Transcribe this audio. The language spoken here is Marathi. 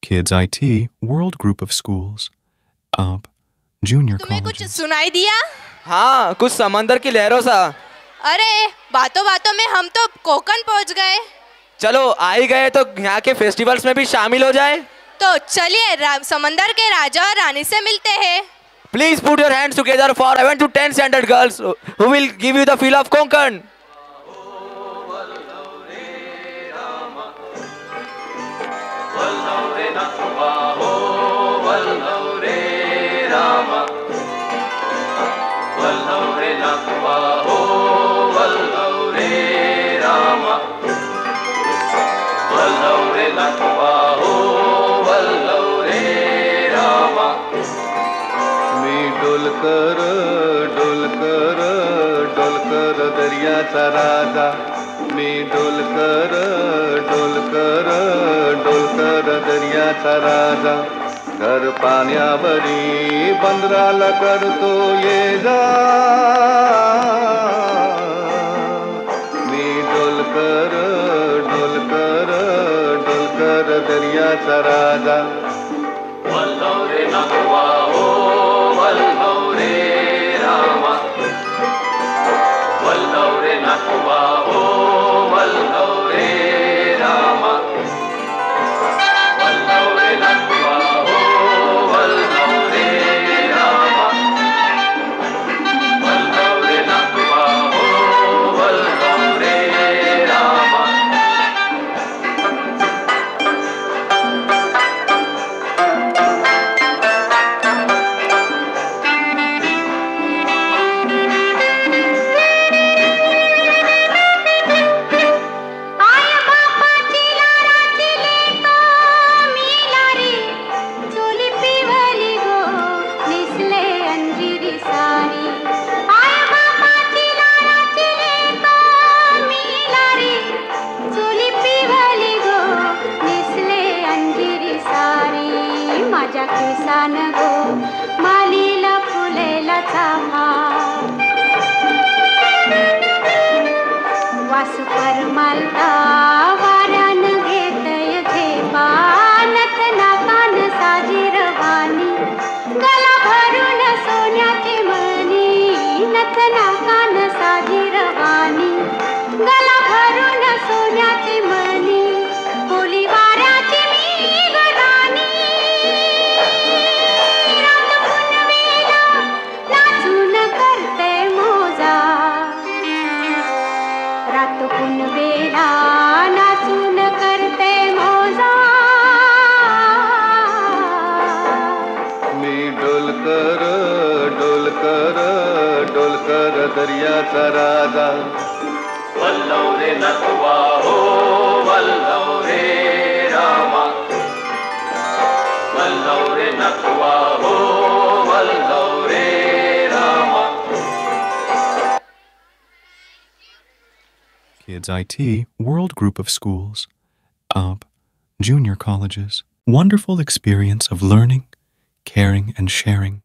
Kids IT World Group of Schools. Up Junior तुम्हें कुछ Colleges. सुनाई दिया? हाँ, कुछ समंदर की लहरों सा। अरे बातों बातों में हम तो कोकण पहुंच गए। चलो आ ही गए तो यहाँ के फेस्टिवल्स में भी शामिल हो जाए। तो चलिए समंदर के राजा और रानी से मिलते हैं। Please put your hands together for 11 to 10 standard girls who will give you the feel of Konkan. Dolkar Dolkar Dolkar दर्याचा राजा मी डोलकर डोलकर डोलकर दर्याचा राजा घर पाण्यावरी बंदराला करतो ये जा मी डोलकर डोलकर डोलकर दर्याचा राजा किसान गो मालीला फुलेला चाफा वास परमालता वाऱ्यान घेतय झेपा नथ नाकान साजी रवानी गला भरून सोन्याची मणी नथ नाकान साजी रवानी गला भरून सोन्याची मणी बोली वाऱ्याची मी गदानी पुनवेला नाचून करते मोजा मी डोलकर डोलकर डोलकर दर्याचा राजा वल्लव रे नथुआ हो वल्लव रे रामा वल्लव रे नथुआ हो वल्लव रे Rama Kids IT World Group of Schools. Up Junior Colleges. Wonderful experience of learning, caring, and sharing.